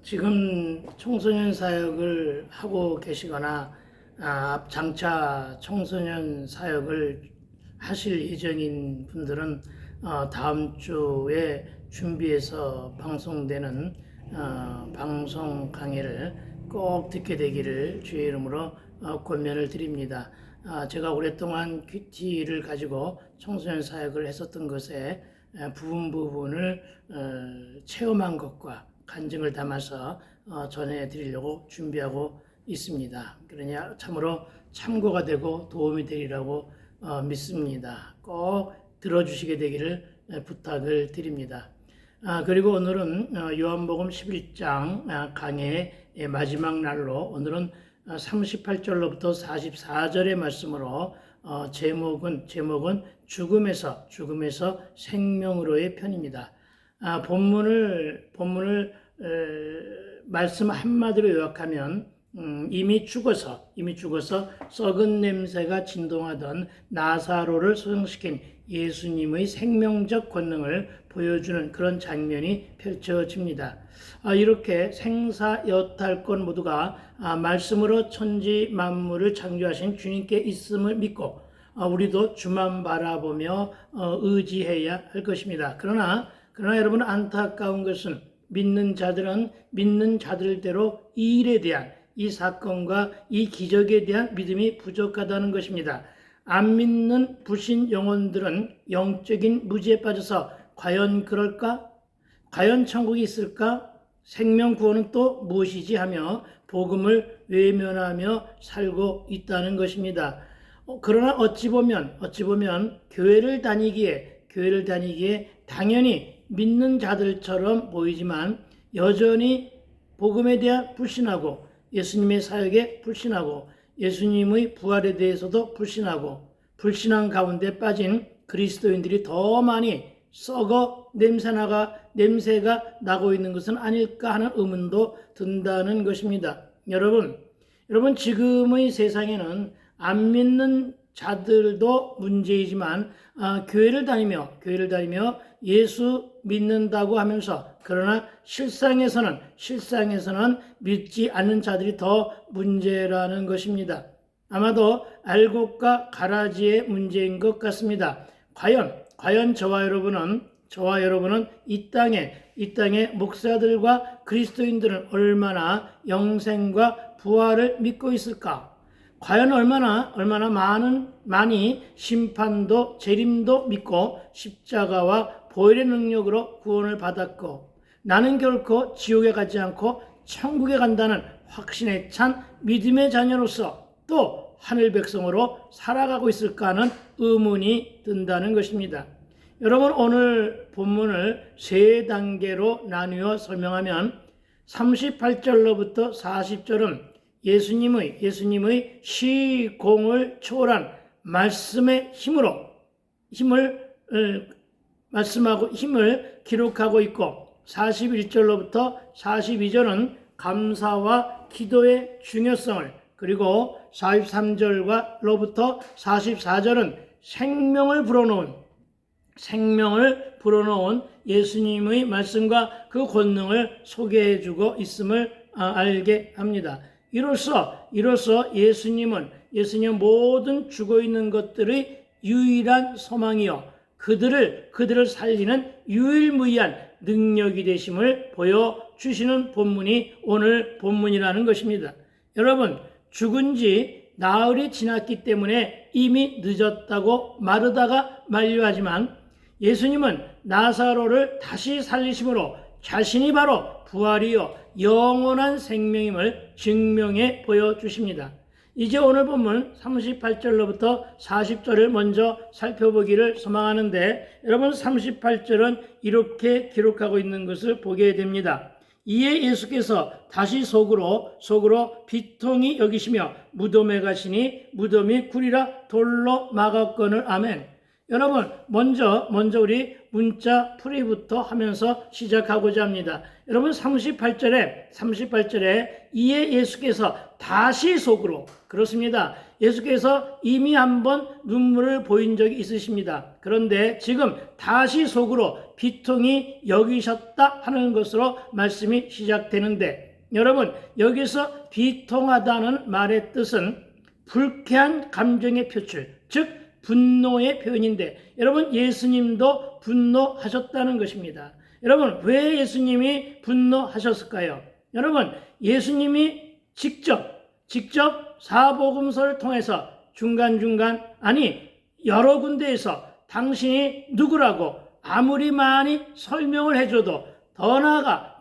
지금 청소년 사역을 하고 계시거나 장차 청소년 사역을 하실 예정인 분들은 다음 주에 준비해서 방송되는 방송 강의를 꼭 듣게 되기를 주의 이름으로 권면을 드립니다. 제가 오랫동안 큐티를 가지고 청소년 사역을 했었던 것에 부분을 체험한 것과 간증을 담아서 전해드리려고 준비하고 있습니다. 그러니 참으로 참고가 되고 도움이 되리라고 믿습니다. 꼭 들어주시게 되기를 부탁을 드립니다. 그리고 오늘은 요한복음 11장 강해의 마지막 날로 오늘은 38절로부터 44절의 말씀으로 제목은 죽음에서 생명으로의 편입니다. 본문을 말씀 한마디로 요약하면 이미 죽어서 썩은 냄새가 진동하던 나사로를 소생시킨 예수님의 생명적 권능을 보여주는 그런 장면이 펼쳐집니다. 이렇게 생사여탈권 모두가 말씀으로 천지 만물을 창조하신 주님께 있음을 믿고 우리도 주만 바라보며 의지해야 할 것입니다. 그러나 여러분, 안타까운 것은 믿는 자들은 믿는 자들대로 이 일에 대한, 이 사건과 이 기적에 대한 믿음이 부족하다는 것입니다. 안 믿는 불신 영혼들은 영적인 무지에 빠져서 과연 그럴까? 과연 천국이 있을까? 생명 구원은 또 무엇이지? 하며 복음을 외면하며 살고 있다는 것입니다. 그러나 어찌 보면 교회를 다니기에 당연히 믿는 자들처럼 보이지만 여전히 복음에 대해 불신하고 예수님의 사역에 불신하고 예수님의 부활에 대해서도 불신하고 불신한 가운데 빠진 그리스도인들이 더 많이 썩어 냄새가 나고 있는 것은 아닐까 하는 의문도 든다는 것입니다. 여러분 지금의 세상에는 안 믿는 자들도 문제이지만 교회를 다니며 예수 믿는다고 하면서 그러나 실상에서는 믿지 않는 자들이 더 문제라는 것입니다. 아마도 알곡과 가라지의 문제인 것 같습니다. 과연 저와 여러분은 이 땅에 목사들과 그리스도인들은 얼마나 영생과 부활을 믿고 있을까? 과연 얼마나 많이 심판도 재림도 믿고 십자가와 보혈의 능력으로 구원을 받았고 나는 결코 지옥에 가지 않고 천국에 간다는 확신에 찬 믿음의 자녀로서 또 하늘 백성으로 살아가고 있을까 하는 의문이 든다는 것입니다. 여러분, 오늘 본문을 세 단계로 나누어 설명하면 38절로부터 40절은 예수님의 시공을 초월한 말씀의 힘을 기록하고 있고 41절로부터 42절은 감사와 기도의 중요성을, 그리고 43절로부터 44절은 생명을 불어넣은 예수님의 말씀과 그 권능을 소개해주고 있음을 알게 합니다. 이로써 예수님은 모든 죽어있는 것들의 유일한 소망이요 그들을 살리는 유일무이한 능력이 되심을 보여주시는 본문이 오늘 본문이라는 것입니다. 여러분, 죽은 지 나흘이 지났기 때문에 이미 늦었다고 마르다가 만류하지만 예수님은 나사로를 다시 살리심으로 자신이 바로 부활이요 영원한 생명임을 증명해 보여주십니다. 이제 오늘 본문 38절로부터 40절을 먼저 살펴보기를 소망하는데, 여러분, 38절은 이렇게 기록하고 있는 것을 보게 됩니다. 이에 예수께서 다시 속으로 비통히 여기시며 무덤에 가시니 무덤이 굴이라 돌로 막았거늘. 아멘. 여러분, 먼저 우리 문자 풀이부터 하면서 시작하고자 합니다. 여러분, 38절에 이에 예수께서 다시 속으로, 그렇습니다. 예수께서 이미 한번 눈물을 보인 적이 있으십니다. 그런데 지금 다시 속으로 비통히 여기셨다 하는 것으로 말씀이 시작되는데, 여러분, 여기서 비통하다는 말의 뜻은 불쾌한 감정의 표출, 즉 분노의 표현인데, 여러분, 예수님도 분노하셨다는 것입니다. 여러분, 왜 예수님이 분노하셨을까요? 여러분, 예수님이 직접 사복음서를 통해서 중간중간, 아니 여러 군데에서 당신이 누구라고 아무리 많이 설명을 해줘도 더 나아가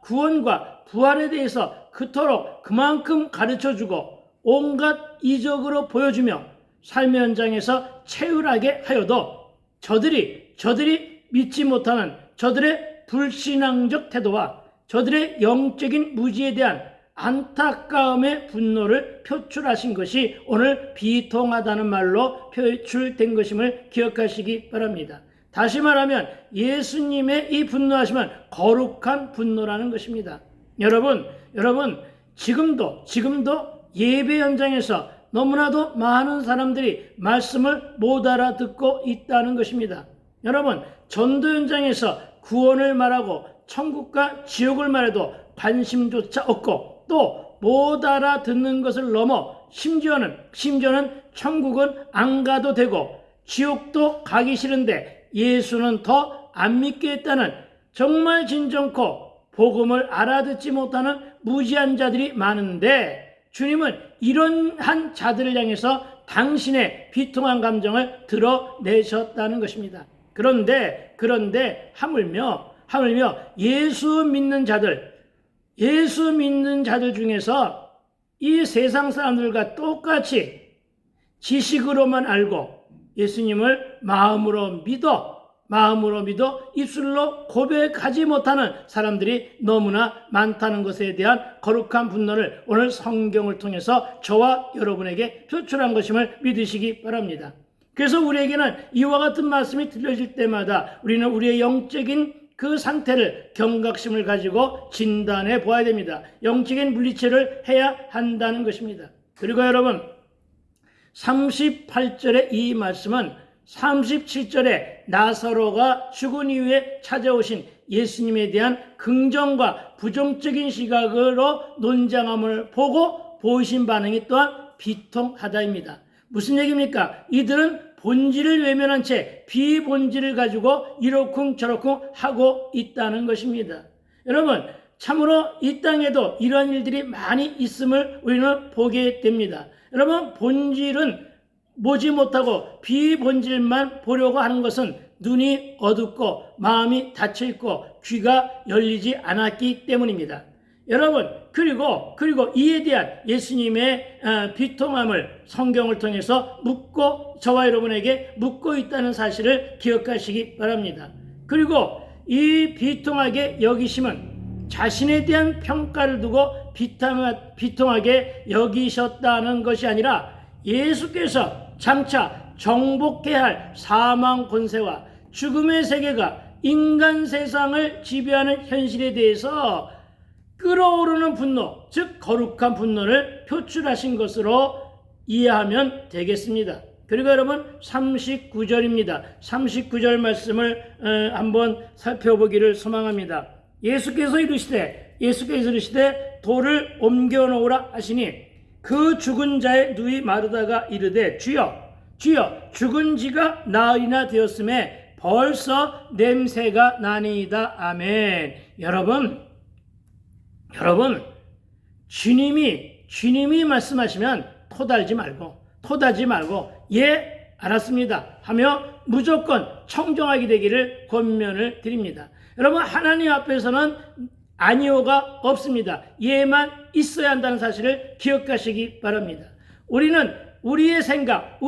구원과 부활에 대해서 그토록 그만큼 가르쳐주고 온갖 이적으로 보여주며 삶의 현장에서 채울하게 하여도 저들이 믿지 못하는 저들의 불신앙적 태도와 저들의 영적인 무지에 대한 안타까움의 분노를 표출하신 것이 오늘 비통하다는 말로 표출된 것임을 기억하시기 바랍니다. 다시 말하면 예수님의 이 분노하심은 거룩한 분노라는 것입니다. 여러분, 지금도 예배 현장에서 너무나도 많은 사람들이 말씀을 못 알아듣고 있다는 것입니다. 여러분, 전도 현장에서 구원을 말하고 천국과 지옥을 말해도 관심조차 없고 또 못 알아듣는 것을 넘어 심지어는 천국은 안 가도 되고 지옥도 가기 싫은데 예수는 더 안 믿겠다는 정말 진정코 복음을 알아듣지 못하는 무지한 자들이 많은데, 주님은 이러한 자들을 향해서 당신의 비통한 감정을 드러내셨다는 것입니다. 그런데 하물며 예수 믿는 자들 중에서 이 세상 사람들과 똑같이 지식으로만 알고 예수님을 마음으로 믿어 입술로 고백하지 못하는 사람들이 너무나 많다는 것에 대한 거룩한 분노를 오늘 성경을 통해서 저와 여러분에게 표출한 것임을 믿으시기 바랍니다. 그래서 우리에게는 이와 같은 말씀이 들려질 때마다 우리는 우리의 영적인 그 상태를 경각심을 가지고 진단해 보아야 됩니다. 영적인 물리치료를 해야 한다는 것입니다. 그리고 여러분, 38절의 이 말씀은 37절에 나사로가 죽은 이후에 찾아오신 예수님에 대한 긍정과 부정적인 시각으로 논장함을 보고 보이신 반응이 또한 비통하다입니다. 무슨 얘기입니까? 이들은 본질을 외면한 채 비본질을 가지고 이러쿵저러쿵 하고 있다는 것입니다. 여러분, 참으로 이 땅에도 이러한 일들이 많이 있음을 우리는 보게 됩니다. 여러분, 본질은 보지 못하고 비본질만 보려고 하는 것은 눈이 어둡고 마음이 닫혀있고 귀가 열리지 않았기 때문입니다. 여러분, 그리고 이에 대한 예수님의 비통함을 성경을 통해서 저와 여러분에게 묻고 있다는 사실을 기억하시기 바랍니다. 그리고 이 비통하게 여기심은 자신에 대한 평가를 두고 비통하게 여기셨다는 것이 아니라 예수께서 장차 정복해야 할 사망 권세와 죽음의 세계가 인간 세상을 지배하는 현실에 대해서 끓어오르는 분노, 즉 거룩한 분노를 표출하신 것으로 이해하면 되겠습니다. 그리고 여러분, 39절입니다. 39절 말씀을 한번 살펴보기를 소망합니다. 예수께서 이르시되 돌을 옮겨 놓으라 하시니 그 죽은 자의 누이 마르다가 이르되 주여 죽은 지가 나흘이나 되었음에 벌써 냄새가 나니이다. 아멘. 여러분, 주님이 말씀하시면 토달지 말고 예, 알았습니다 하며 무조건 청정하게 되기를 권면을 드립니다. 여러분, 하나님 앞에서는 아니오가 없습니다. 예만 있어야 한다는 사실을 기억하시기 바랍니다. 우리는 우리의 생각,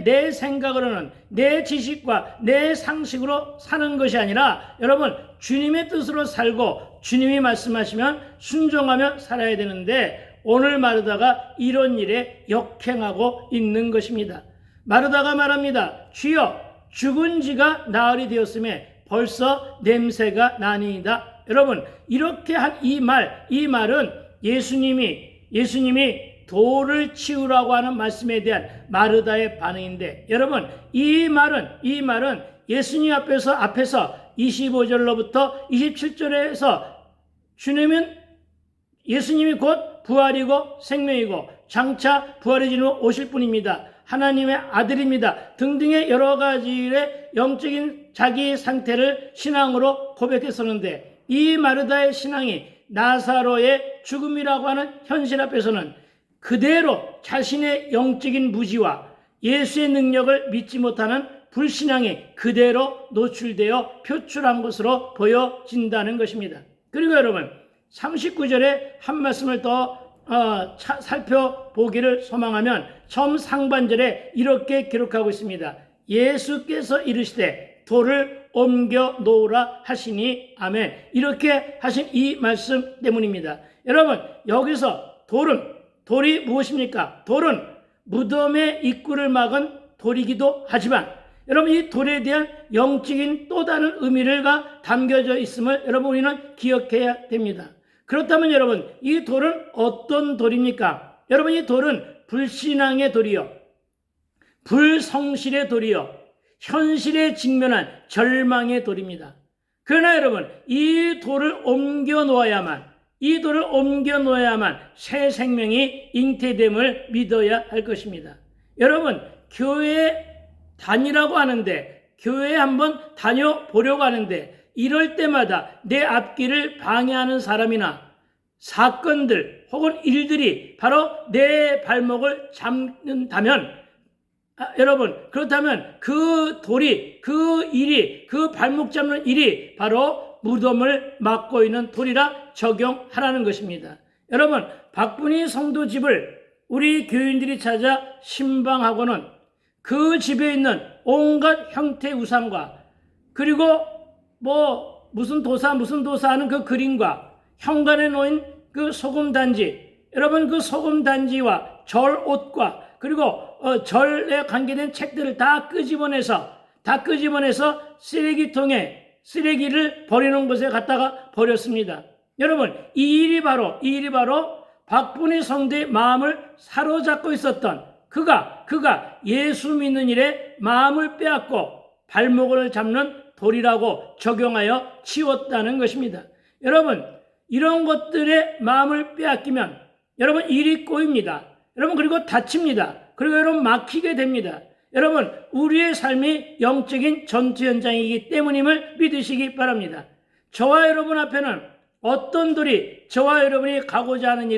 내 생각으로는 내 지식과 내 상식으로 사는 것이 아니라 여러분, 주님의 뜻으로 살고 주님이 말씀하시면 순종하며 살아야 되는데 오늘 마르다가 이런 일에 역행하고 있는 것입니다. 마르다가 말합니다. 주여 죽은 지가 나흘이 되었음에 벌써 냄새가 나니이다. 여러분, 이렇게 한 이 말은 예수님이 돌을 치우라고 하는 말씀에 대한 마르다의 반응인데, 여러분, 이 말은 예수님 앞에서 25절로부터 27절에서 예수님이 곧 부활이고 생명이고 장차 부활해진 후 오실 분입니다. 하나님의 아들입니다. 등등의 여러 가지의 영적인 자기의 상태를 신앙으로 고백했었는데, 이 마르다의 신앙이 나사로의 죽음이라고 하는 현실 앞에서는 그대로 자신의 영적인 무지와 예수의 능력을 믿지 못하는 불신앙이 그대로 노출되어 표출한 것으로 보여진다는 것입니다. 그리고 여러분, 39절에 한 말씀을 더 살펴보기를 소망하면 처음 상반절에 이렇게 기록하고 있습니다. 예수께서 이르시되 돌을 옮겨 놓으라 하시니 아멘. 이렇게 하신 이 말씀 때문입니다. 여러분, 여기서 돌이 무엇입니까? 돌은 무덤의 입구를 막은 돌이기도 하지만, 여러분, 이 돌에 대한 영적인 또 다른 의미가 담겨져 있음을 여러분 우리는 기억해야 됩니다. 그렇다면 여러분, 이 돌은 어떤 돌입니까? 여러분, 이 돌은 불신앙의 돌이요, 불성실의 돌이요, 현실에 직면한 절망의 돌입니다. 그러나 여러분, 이 돌을 옮겨 놓아야만 새 생명이 잉태됨을 믿어야 할 것입니다. 여러분, 교회에 다니라고 하는데, 교회에 한번 다녀보려고 하는데, 이럴 때마다 내 앞길을 방해하는 사람이나 사건들 혹은 일들이 바로 내 발목을 잡는다면, 여러분, 그렇다면 그 돌이, 그 발목 잡는 일이 바로 무덤을 막고 있는 돌이라 적용하라는 것입니다. 여러분, 박분희 성도 집을 우리 교인들이 찾아 신방하고는 그 집에 있는 온갖 형태의 우상과, 그리고 무슨 도사 하는 그 그림과 현관에 놓인 그 소금단지, 여러분, 그 소금단지와 절옷과 그리고 절에 관계된 책들을 다 끄집어내서 쓰레기통에 쓰레기를 버리는 곳에 갖다가 버렸습니다. 여러분, 이 일이 바로 박분희 성도의 마음을 사로잡고 있었던 그가 예수 믿는 일에 마음을 빼앗고 발목을 잡는 돌이라고 적용하여 치웠다는 것입니다. 여러분, 이런 것들의 마음을 빼앗기면 여러분 일이 꼬입니다. 여러분, 그리고 다칩니다. 그리고 여러분 막히게 됩니다. 여러분, 우리의 삶이 영적인 전투 현장이기 때문임을 믿으시기 바랍니다. 저와 여러분 앞에는 어떤 돌이 저와 여러분이 하고자 하는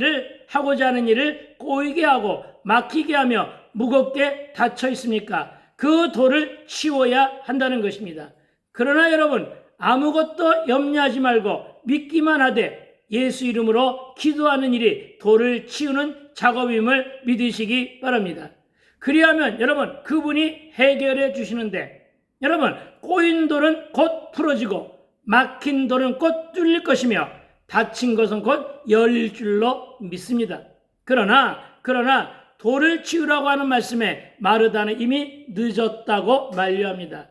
일을 꼬이게 하고 막히게 하며 무겁게 닫혀 있습니까? 그 돌을 치워야 한다는 것입니다. 그러나 여러분, 아무것도 염려하지 말고 믿기만 하되 예수 이름으로 기도하는 일이 돌을 치우는 작업임을 믿으시기 바랍니다. 그리하면 여러분, 그분이 해결해 주시는데, 여러분, 꼬인 돌은 곧 풀어지고 막힌 돌은 곧 뚫릴 것이며 닫힌 것은 곧 열릴 줄로 믿습니다. 그러나 돌을 치우라고 하는 말씀에 마르다는 이미 늦었다고 만류합니다.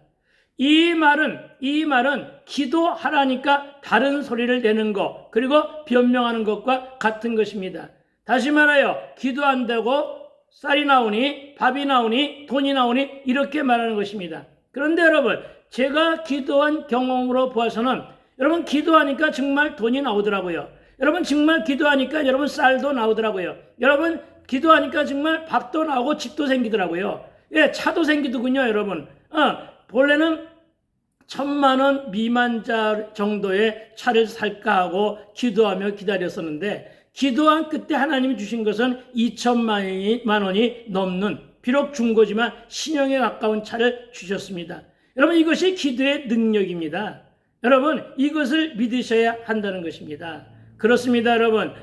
이 말은 기도하라니까 다른 소리를 내는 것, 그리고 변명하는 것과 같은 것입니다. 다시 말하여 기도한다고 쌀이 나오니, 밥이 나오니, 돈이 나오니 이렇게 말하는 것입니다. 그런데 여러분, 제가 기도한 경험으로 보아서는 여러분, 기도하니까 정말 돈이 나오더라고요. 여러분, 정말 기도하니까 여러분 쌀도 나오더라고요. 여러분, 기도하니까 정말 밥도 나오고 집도 생기더라고요. 예, 차도 생기더군요, 여러분. 본래는 1,000,000원 미만자 정도의 차를 살까 하고 기도하며 기다렸었는데, 기도한 끝에 하나님이 주신 것은 2,000만 원이 넘는, 비록 중고지만 신형에 가까운 차를 주셨습니다. 여러분, 이것이 기도의 능력입니다. 여러분, 이것을 믿으셔야 한다는 것입니다. 그렇습니다, 여러분.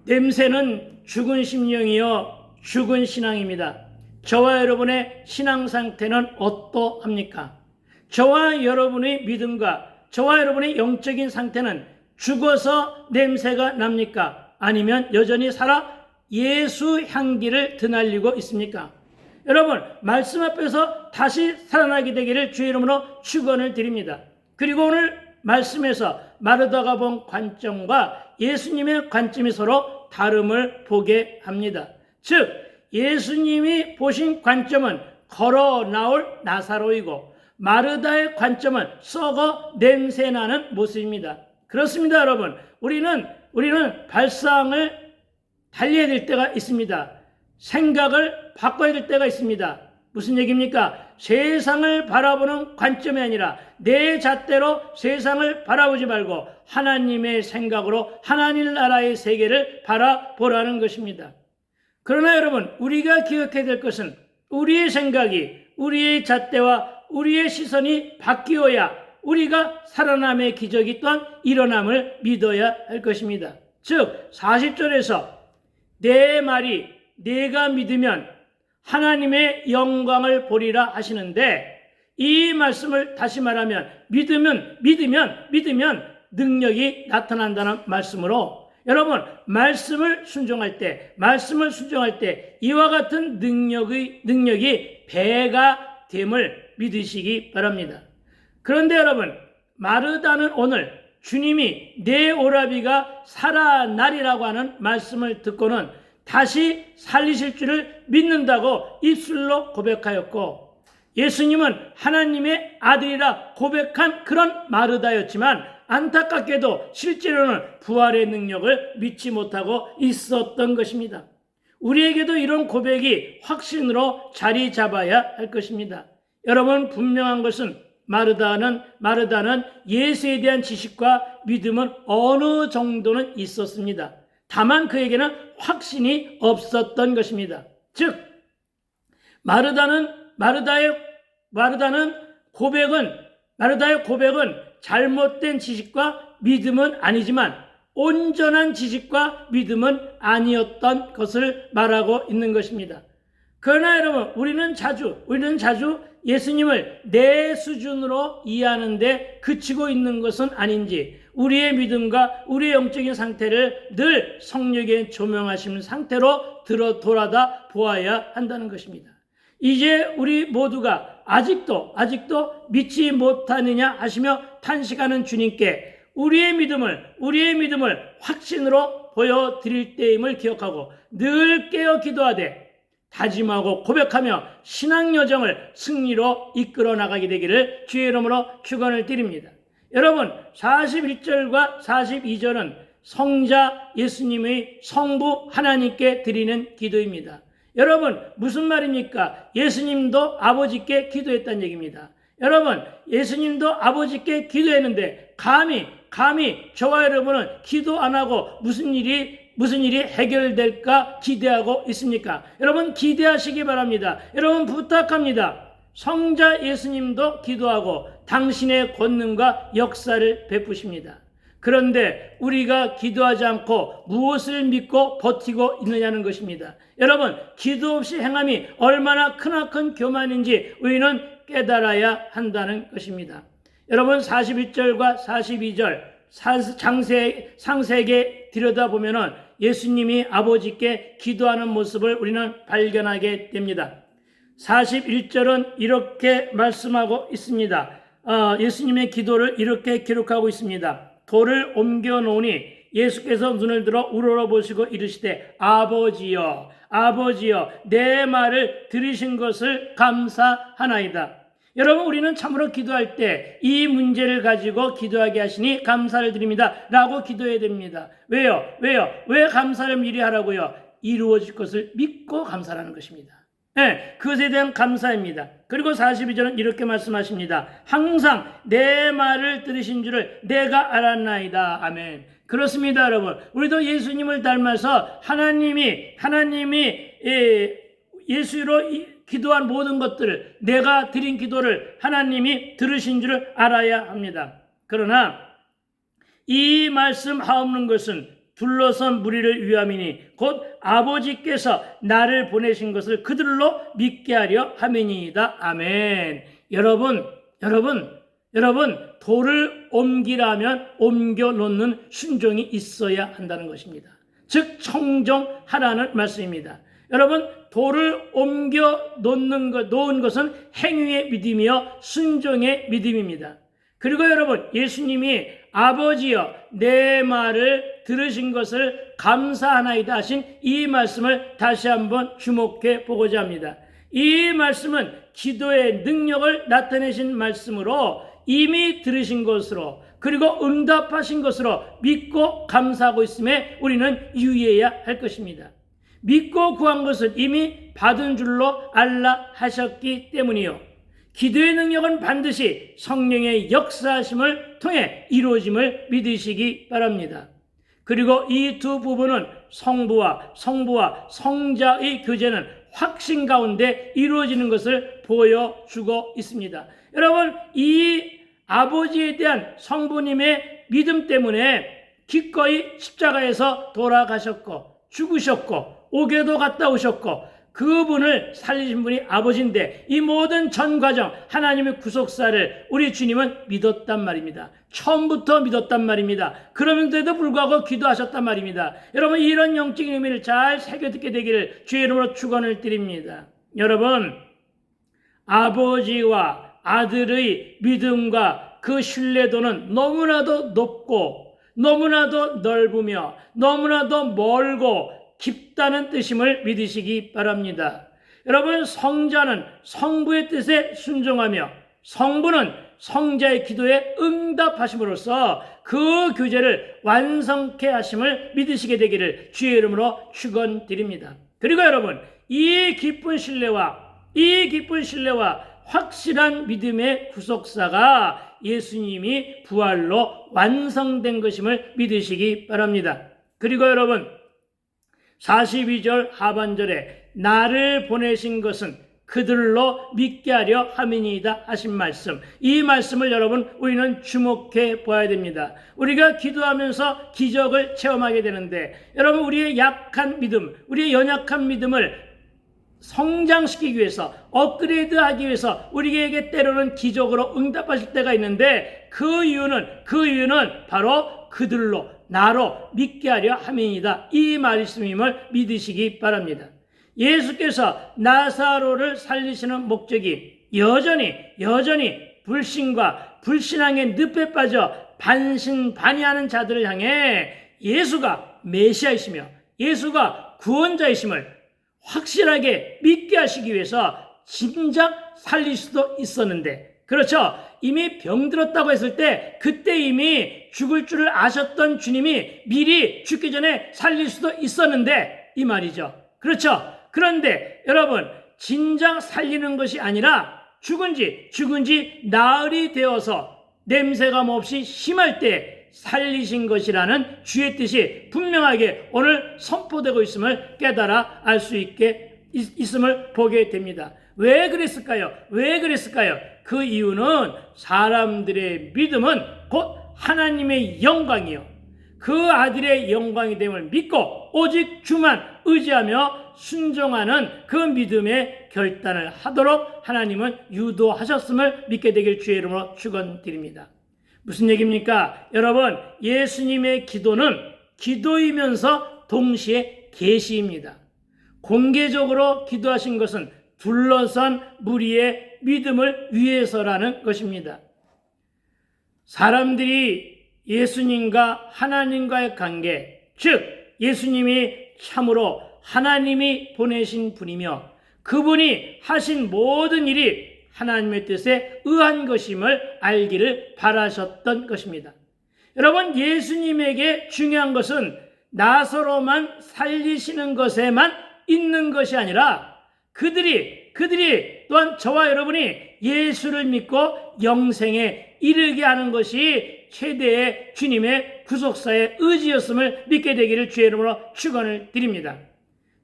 냄새는 죽은 심령이요 죽은 신앙입니다. 저와 여러분의 신앙 상태는 어떠합니까? 저와 여러분의 믿음과 저와 여러분의 영적인 상태는 죽어서 냄새가 납니까? 아니면 여전히 살아 예수 향기를 드날리고 있습니까? 여러분, 말씀 앞에서 다시 살아나게 되기를 주의 이름으로 축원을 드립니다. 그리고 오늘 말씀에서 마르다가 본 관점과 예수님의 관점이 서로 다름을 보게 합니다. 즉, 예수님이 보신 관점은 걸어 나올 나사로이고 마르다의 관점은 썩어 냄새나는 모습입니다. 그렇습니다, 여러분. 우리는 발상을 달려야 될 때가 있습니다. 생각을 바꿔야 될 때가 있습니다. 무슨 얘기입니까? 세상을 바라보는 관점이 아니라 내 잣대로 세상을 바라보지 말고 하나님의 생각으로 하나님 나라의 세계를 바라보라는 것입니다. 그러나 여러분, 우리가 기억해야 될 것은 우리의 생각이, 우리의 잣대와 우리의 시선이 바뀌어야 우리가 살아남의 기적이 또한 일어남을 믿어야 할 것입니다. 즉 40절에서 내 말이 내가 믿으면 하나님의 영광을 보리라 하시는데, 이 말씀을 다시 말하면 믿으면 능력이 나타난다는 말씀으로, 여러분 말씀을 순종할 때 이와 같은 능력이 배가 됨을 믿으시기 바랍니다. 그런데 여러분, 마르다는 오늘 주님이 내 오라비가 살아나리라고 하는 말씀을 듣고는 다시 살리실 줄을 믿는다고 입술로 고백하였고, 예수님은 하나님의 아들이라 고백한 그런 마르다였지만 안타깝게도 실제로는 부활의 능력을 믿지 못하고 있었던 것입니다. 우리에게도 이런 고백이 확신으로 자리 잡아야 할 것입니다. 여러분, 분명한 것은 마르다는 예수에 대한 지식과 믿음은 어느 정도는 있었습니다. 다만 그에게는 확신이 없었던 것입니다. 즉 마르다의 고백은 잘못된 지식과 믿음은 아니지만 온전한 지식과 믿음은 아니었던 것을 말하고 있는 것입니다. 그러나 여러분, 우리는 자주 예수님을 내 수준으로 이해하는데 그치고 있는 것은 아닌지, 우리의 믿음과 우리의 영적인 상태를 늘 성령의 조명하시는 상태로 돌아다 보아야 한다는 것입니다. 이제 우리 모두가 아직도 믿지 못하느냐 하시며 탄식하는 주님께 우리의 믿음을 확신으로 보여드릴 때임을 기억하고 늘 깨어 기도하되 다짐하고 고백하며 신앙 여정을 승리로 이끌어 나가게 되기를 주의 이름으로 축원을 드립니다. 여러분, 41절과 42절은 성자 예수님의 성부 하나님께 드리는 기도입니다. 여러분, 무슨 말입니까? 예수님도 아버지께 기도했다는 얘기입니다. 여러분, 예수님도 아버지께 기도했는데 감히 저와 여러분은 기도 안 하고 무슨 일이 해결될까 기대하고 있습니까? 여러분, 기대하시기 바랍니다. 여러분, 부탁합니다. 성자 예수님도 기도하고 당신의 권능과 역사를 베푸십니다. 그런데 우리가 기도하지 않고 무엇을 믿고 버티고 있느냐는 것입니다. 여러분, 기도 없이 행함이 얼마나 크나큰 교만인지 우리는 깨달아야 한다는 것입니다. 여러분, 41절과 42절 상세하게 들여다보면 예수님이 아버지께 기도하는 모습을 우리는 발견하게 됩니다. 41절은 이렇게 말씀하고 있습니다. 예수님의 기도를 이렇게 기록하고 있습니다. 돌을 옮겨 놓으니 예수께서 눈을 들어 우러러보시고 이르시되 아버지여 내 말을 들으신 것을 감사하나이다. 여러분, 우리는 참으로 기도할 때 이 문제를 가지고 기도하게 하시니 감사를 드립니다 라고 기도해야 됩니다. 왜요? 왜 감사를 미리 하라고요? 이루어질 것을 믿고 감사하는 것입니다. 네, 그것에 대한 감사입니다. 그리고 42절은 이렇게 말씀하십니다. 항상 내 말을 들으신 줄을 내가 알았나이다. 아멘. 그렇습니다, 여러분. 우리도 예수님을 닮아서 하나님이 예수로 기도한 모든 것들을, 내가 드린 기도를 하나님이 들으신 줄을 알아야 합니다. 그러나 이 말씀 하옵는 것은 둘러선 무리를 위함이니 곧 아버지께서 나를 보내신 것을 그들로 믿게 하려 함이니이다. 아멘. 여러분, 돌을 옮기라면 옮겨 놓는 순종이 있어야 한다는 것입니다. 즉 청종하라는 말씀입니다. 여러분, 돌을 옮겨 놓은 것은 행위의 믿음이요 순종의 믿음입니다. 그리고 여러분, 예수님이 아버지여 내 말을 들으신 것을 감사하나이다 하신 이 말씀을 다시 한번 주목해 보고자 합니다. 이 말씀은 기도의 능력을 나타내신 말씀으로 이미 들으신 것으로 그리고 응답하신 것으로 믿고 감사하고 있음에 우리는 유의해야 할 것입니다. 믿고 구한 것은 이미 받은 줄로 알라 하셨기 때문이요. 기도의 능력은 반드시 성령의 역사하심을 통해 이루어짐을 믿으시기 바랍니다. 그리고 이 두 부분은 성부와 성자의 교제는 확신 가운데 이루어지는 것을 보여주고 있습니다. 여러분, 이 아버지에 대한 성부님의 믿음 때문에 기꺼이 십자가에서 돌아가셨고 죽으셨고 옥에도 갔다 오셨고 그분을 살리신 분이 아버지인데 이 모든 전 과정 하나님의 구속사를 우리 주님은 믿었단 말입니다. 처음부터 믿었단 말입니다. 그러면서도 불구하고 기도하셨단 말입니다. 여러분, 이런 영적인 의미를 잘 새겨듣게 되기를 주의 이름으로 축원을 드립니다. 여러분, 아버지와 아들의 믿음과 그 신뢰도는 너무나도 높고 너무나도 넓으며 너무나도 멀고 깊다는 뜻임을 믿으시기 바랍니다. 여러분, 성자는 성부의 뜻에 순종하며 성부는 성자의 기도에 응답하심으로써 그 교제를 완성케 하심을 믿으시게 되기를 주의 이름으로 축원드립니다. 그리고 여러분, 이 깊은 신뢰와 확실한 믿음의 구속사가 예수님이 부활로 완성된 것임을 믿으시기 바랍니다. 그리고 여러분, 42절 하반절에 나를 보내신 것은 그들로 믿게 하려 함이니이다 하신 말씀, 이 말씀을 여러분 우리는 주목해 봐야 됩니다. 우리가 기도하면서 기적을 체험하게 되는데 여러분, 우리의 약한 믿음, 우리의 연약한 믿음을 성장시키기 위해서 업그레이드하기 위해서 우리에게 때로는 기적으로 응답하실 때가 있는데 그 이유는 바로 그들로 나로 믿게 하려 함이니이다, 이 말씀임을 믿으시기 바랍니다. 예수께서 나사로를 살리시는 목적이 여전히 불신과 불신앙의 늪에 빠져 반신반의하는 자들을 향해 예수가 메시아이시며 예수가 구원자이심을 확실하게 믿게 하시기 위해서 진작 살릴 수도 있었는데, 그렇죠, 이미 병들었다고 했을 때 그때 이미 죽을 줄을 아셨던 주님이 미리 죽기 전에 살릴 수도 있었는데 이 말이죠. 그렇죠. 그런데 여러분, 진작 살리는 것이 아니라 죽은 지 나흘이 되어서 냄새감 없이 심할 때 살리신 것이라는 주의 뜻이 분명하게 오늘 선포되고 있음을 깨달아 알 수 있게 있음을 보게 됩니다. 왜 그랬을까요? 그 이유는 사람들의 믿음은 곧 하나님의 영광이요, 그 아들의 영광이 됨을 믿고 오직 주만 의지하며 순종하는 그 믿음의 결단을 하도록 하나님은 유도하셨음을 믿게 되길 주의 이름으로 축원드립니다. 무슨 얘기입니까? 여러분, 예수님의 기도는 기도이면서 동시에 계시입니다. 공개적으로 기도하신 것은 둘러싼 무리의 믿음을 위해서라는 것입니다. 사람들이 예수님과 하나님과의 관계, 즉 예수님이 참으로 하나님이 보내신 분이며 그분이 하신 모든 일이 하나님의 뜻에 의한 것임을 알기를 바라셨던 것입니다. 여러분, 예수님에게 중요한 것은 나사로만 살리시는 것에만 있는 것이 아니라 그들이 또한 저와 여러분이 예수를 믿고 영생에 이르게 하는 것이 최대의 주님의 구속사의 의지였음을 믿게 되기를 주의 이름으로 축원을 드립니다.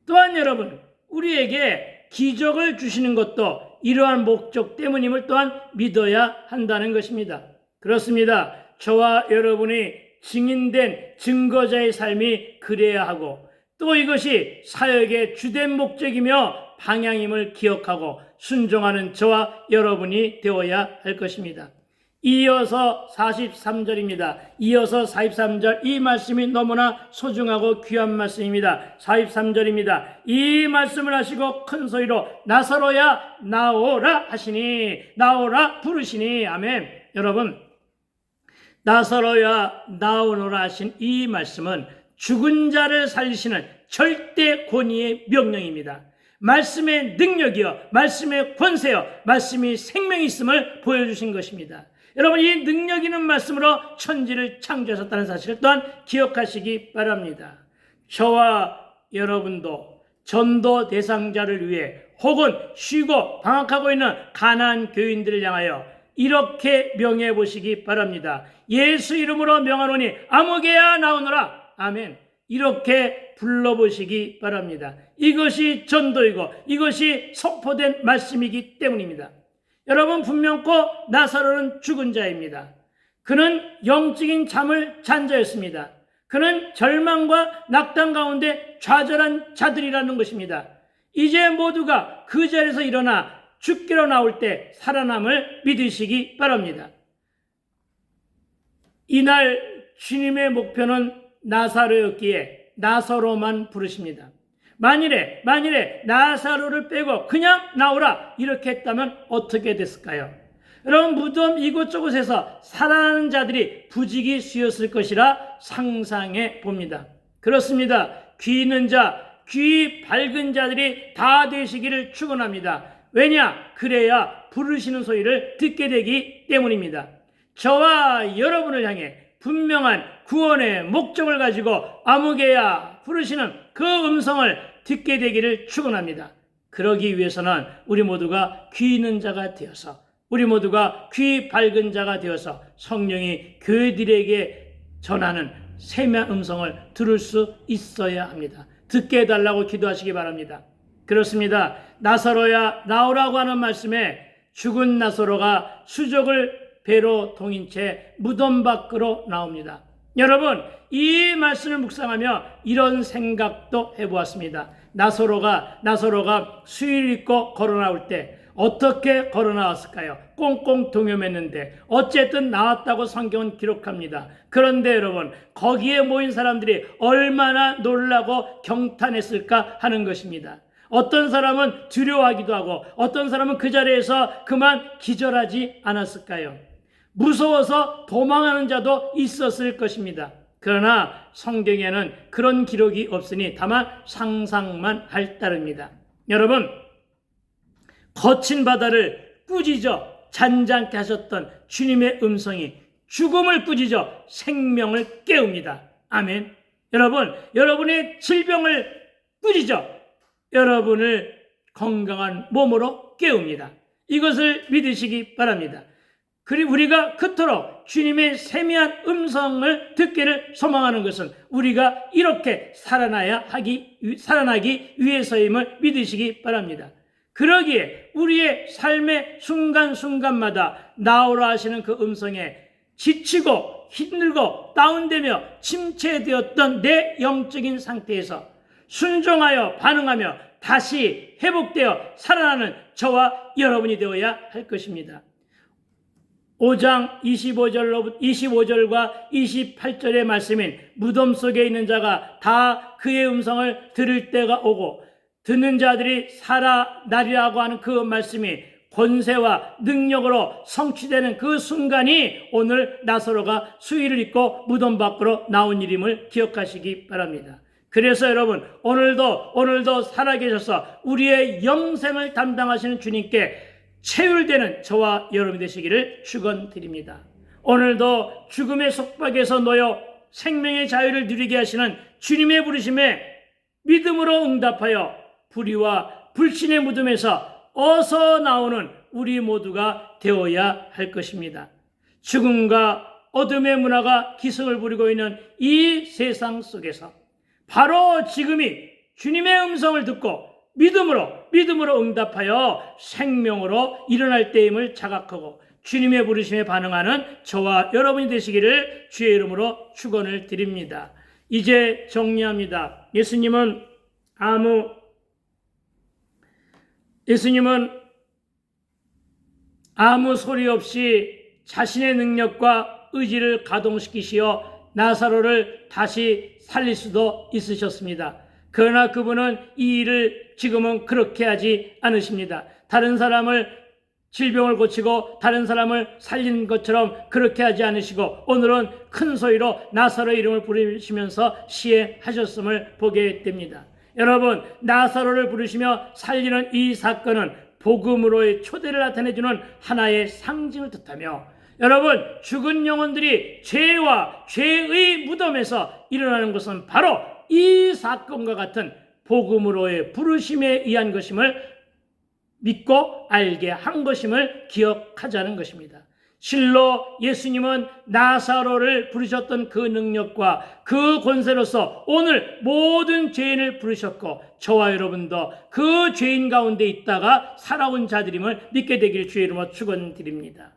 또한 여러분, 우리에게 기적을 주시는 것도 이러한 목적 때문임을 또한 믿어야 한다는 것입니다. 그렇습니다. 저와 여러분이 증인된 증거자의 삶이 그래야 하고 또 이것이 사역의 주된 목적이며 방향임을 기억하고 순종하는 저와 여러분이 되어야 할 것입니다. 이어서 43절입니다. 이어서 43절, 이 말씀이 너무나 소중하고 귀한 말씀입니다. 43절입니다. 이 말씀을 하시고 큰 소리로 나사로야 나오라 하시니, 나오라 부르시니. 아멘. 여러분, 나사로야 나오노라 하신 이 말씀은 죽은 자를 살리시는 절대 권위의 명령입니다. 말씀의 능력이요, 말씀의 권세요, 말씀이 생명이 있음을 보여주신 것입니다. 여러분, 이 능력 있는 말씀으로 천지를 창조하셨다는 사실을 또한 기억하시기 바랍니다. 저와 여러분도 전도 대상자를 위해 혹은 쉬고 방학하고 있는 가난한 교인들을 향하여 이렇게 명해 보시기 바랍니다. 예수 이름으로 명하노니 아무개야 나오너라. 아멘. 이렇게 불러보시기 바랍니다. 이것이 전도이고 이것이 선포된 말씀이기 때문입니다. 여러분, 분명코 나사로는 죽은 자입니다. 그는 영적인 잠을 잔 자였습니다. 그는 절망과 낙담 가운데 좌절한 자들이라는 것입니다. 이제 모두가 그 자리에서 일어나 죽기로 나올 때 살아남을 믿으시기 바랍니다. 이날 주님의 목표는 나사로였기에 나사로만 부르십니다. 만일에 나사로를 빼고 그냥 나오라 이렇게 했다면 어떻게 됐을까요? 여러분, 무덤 이곳저곳에서 살아나는 자들이 부지기 수였을 것이라 상상해 봅니다. 그렇습니다. 귀 있는 자, 귀 밝은 자들이 다 되시기를 축원합니다. 왜냐? 그래야 부르시는 소리를 듣게 되기 때문입니다. 저와 여러분을 향해 분명한 구원의 목적을 가지고 아무개야 부르시는 그 음성을 듣게 되기를 축원합니다. 그러기 위해서는 우리 모두가 귀 있는 자가 되어서, 우리 모두가 귀 밝은 자가 되어서 성령이 교회들에게 전하는 세미한 음성을 들을 수 있어야 합니다. 듣게 해달라고 기도하시기 바랍니다. 그렇습니다. 나사로야 나오라고 하는 말씀에 죽은 나사로가 수족을 배로 동인 채 무덤 밖으로 나옵니다. 여러분, 이 말씀을 묵상하며 이런 생각도 해보았습니다. 나사로가 수의를 입고 걸어 나올 때 어떻게 걸어 나왔을까요? 꽁꽁 동요맸는데 어쨌든 나왔다고 성경은 기록합니다. 그런데 여러분, 거기에 모인 사람들이 얼마나 놀라고 경탄했을까 하는 것입니다. 어떤 사람은 두려워하기도 하고 어떤 사람은 그 자리에서 그만 기절하지 않았을까요? 무서워서 도망하는 자도 있었을 것입니다. 그러나 성경에는 그런 기록이 없으니 다만 상상만 할 따릅니다. 여러분, 거친 바다를 꾸짖어 잔잔케 하셨던 주님의 음성이 죽음을 꾸짖어 생명을 깨웁니다. 아멘. 여러분, 여러분의 질병을 꾸짖어 여러분을 건강한 몸으로 깨웁니다. 이것을 믿으시기 바랍니다. 그리고 우리가 그토록 주님의 세미한 음성을 듣기를 소망하는 것은 우리가 이렇게 살아나기 위해서임을 믿으시기 바랍니다. 그러기에 우리의 삶의 순간순간마다 나오라 하시는 그 음성에 지치고 힘들고 다운되며 침체되었던 내 영적인 상태에서 순종하여 반응하며 다시 회복되어 살아나는 저와 여러분이 되어야 할 것입니다. 5장 25절과 28절의 말씀인 무덤 속에 있는 자가 다 그의 음성을 들을 때가 오고 듣는 자들이 살아나리라고 하는 그 말씀이 권세와 능력으로 성취되는 그 순간이 오늘 나사로가 수의를 입고 무덤 밖으로 나온 일임을 기억하시기 바랍니다. 그래서 여러분, 오늘도 살아계셔서 우리의 영생을 담당하시는 주님께 체휼되는 저와 여러분이 되시기를 축원드립니다. 오늘도 죽음의 속박에서 놓여 생명의 자유를 누리게 하시는 주님의 부르심에 믿음으로 응답하여 불의와 불신의 무덤에서 어서 나오는 우리 모두가 되어야 할 것입니다. 죽음과 어둠의 문화가 기승을 부리고 있는 이 세상 속에서 바로 지금이 주님의 음성을 듣고 믿음으로 응답하여 생명으로 일어날 때임을 자각하고 주님의 부르심에 반응하는 저와 여러분이 되시기를 주의 이름으로 축원을 드립니다. 이제 정리합니다. 예수님은 아무 소리 없이 자신의 능력과 의지를 가동시키시어 나사로를 다시 살릴 수도 있으셨습니다. 그러나 그분은 이 일을 지금은 그렇게 하지 않으십니다. 다른 사람을 질병을 고치고 다른 사람을 살리는 것처럼 그렇게 하지 않으시고 오늘은 큰 소리로 나사로의 이름을 부르시면서 시행하셨음을 보게 됩니다. 여러분, 나사로를 부르시며 살리는 이 사건은 복음으로의 초대를 나타내주는 하나의 상징을 뜻하며, 여러분, 죽은 영혼들이 죄와 죄의 무덤에서 일어나는 것은 바로 이 사건과 같은 복음으로의 부르심에 의한 것임을 믿고 알게 한 것임을 기억하자는 것입니다. 실로 예수님은 나사로를 부르셨던 그 능력과 그 권세로서 오늘 모든 죄인을 부르셨고 저와 여러분도 그 죄인 가운데 있다가 살아온 자들임을 믿게 되기를 주의 이름으로 축원드립니다.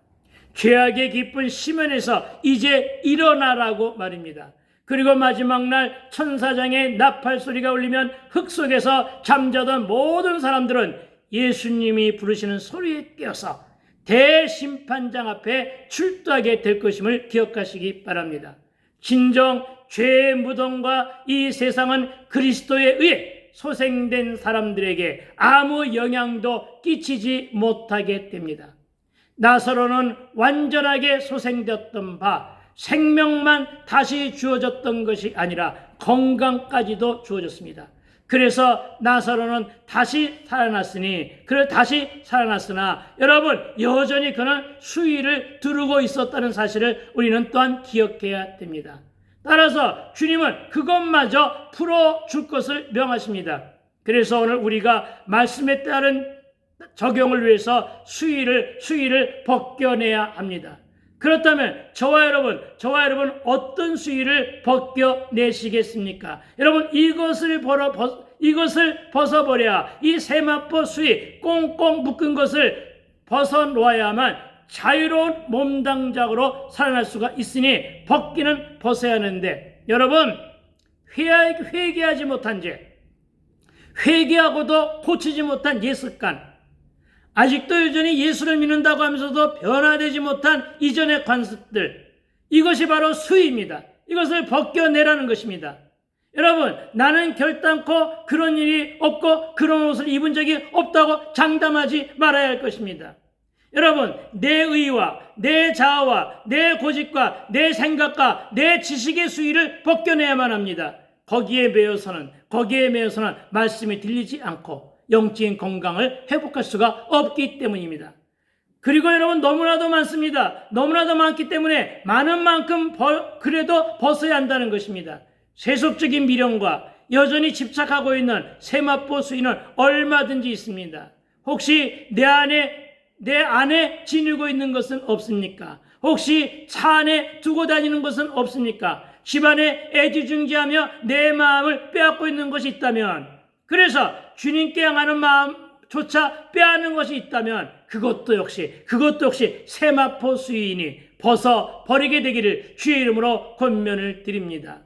죄악의 깊은 심연에서 이제 일어나라고 말입니다. 그리고 마지막 날 천사장의 나팔 소리가 울리면 흙 속에서 잠자던 모든 사람들은 예수님이 부르시는 소리에 깨어서 대심판장 앞에 출두하게 될 것임을 기억하시기 바랍니다. 진정 죄의 무덤과 이 세상은 그리스도에 의해 소생된 사람들에게 아무 영향도 끼치지 못하게 됩니다. 나사로는 완전하게 소생되었던 바 생명만 다시 주어졌던 것이 아니라 건강까지도 주어졌습니다. 그래서 나사로는 다시 살아났으나 여러분, 여전히 그는 수위를 두르고 있었다는 사실을 우리는 또한 기억해야 됩니다. 따라서 주님은 그것마저 풀어줄 것을 명하십니다. 그래서 오늘 우리가 말씀에 따른 적용을 위해서 수위를 벗겨내야 합니다. 그렇다면 저와 여러분 어떤 수위를 벗겨내시겠습니까? 여러분, 이것을 벗어버려야, 이 세마포 수위 꽁꽁 묶은 것을 벗어놓아야만 자유로운 몸당작으로 살아날 수가 있으니 벗기는 벗어야 하는데, 여러분, 회개하지 못한 죄, 회개하고도 고치지 못한 옛습관, 아직도 여전히 예수를 믿는다고 하면서도 변화되지 못한 이전의 관습들, 이것이 바로 수위입니다. 이것을 벗겨내라는 것입니다. 여러분, 나는 결단코 그런 일이 없고 그런 옷을 입은 적이 없다고 장담하지 말아야 할 것입니다. 여러분, 내 의와 내 자아와 내 고집과 내 생각과 내 지식의 수위를 벗겨내야만 합니다. 거기에 매여서는 말씀이 들리지 않고 영적인 건강을 회복할 수가 없기 때문입니다. 그리고 여러분, 너무나도 많습니다. 너무나도 많기 때문에 많은 만큼 그래도 벗어야 한다는 것입니다. 세속적인 미련과 여전히 집착하고 있는 세마포 수위는 얼마든지 있습니다. 혹시 내 안에 지니고 있는 것은 없습니까? 혹시 차 안에 두고 다니는 것은 없습니까? 집안에 애지중지하며 내 마음을 빼앗고 있는 것이 있다면, 그래서 주님께 향하는 마음조차 빼앗는 것이 있다면 그것도 역시 세마포 수위이니 벗어버리게 되기를 주의 이름으로 권면을 드립니다.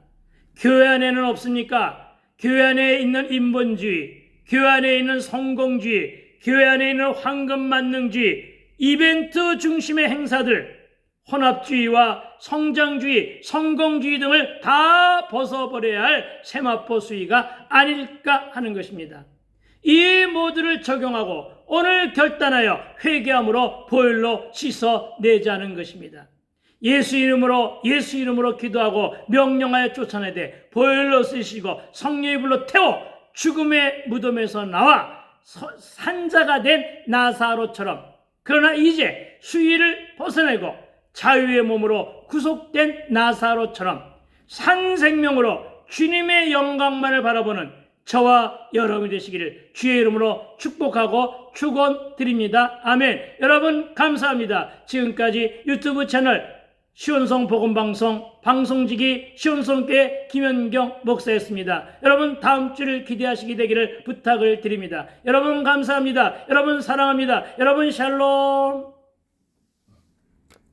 교회 안에는 없습니까? 교회 안에 있는 인본주의, 교회 안에 있는 성공주의, 교회 안에 있는 황금만능주의, 이벤트 중심의 행사들, 혼합주의와 성장주의, 성공주의 등을 다 벗어버려야 할 세마포 수위가 아닐까 하는 것입니다. 이 모두를 적용하고 오늘 결단하여 회개함으로 보혈로 씻어내자는 것입니다. 예수 이름으로 기도하고 명령하여 쫓아내되 보혈로 쓰시고 성령의 불로 태워 죽음의 무덤에서 나와 산자가 된 나사로처럼, 그러나 이제 수위를 벗어내고 자유의 몸으로 구속된 나사로처럼 산 생명으로 주님의 영광만을 바라보는 저와 여러분이 되시기를 주의 이름으로 축복하고 축원드립니다. 아멘. 여러분 감사합니다. 지금까지 유튜브 채널 시온성 복음방송 방송직이 시온성교회 김현경 목사였습니다. 여러분 다음 주를 기대하시게 되기를 부탁을 드립니다. 여러분 감사합니다. 여러분 사랑합니다. 여러분 샬롬.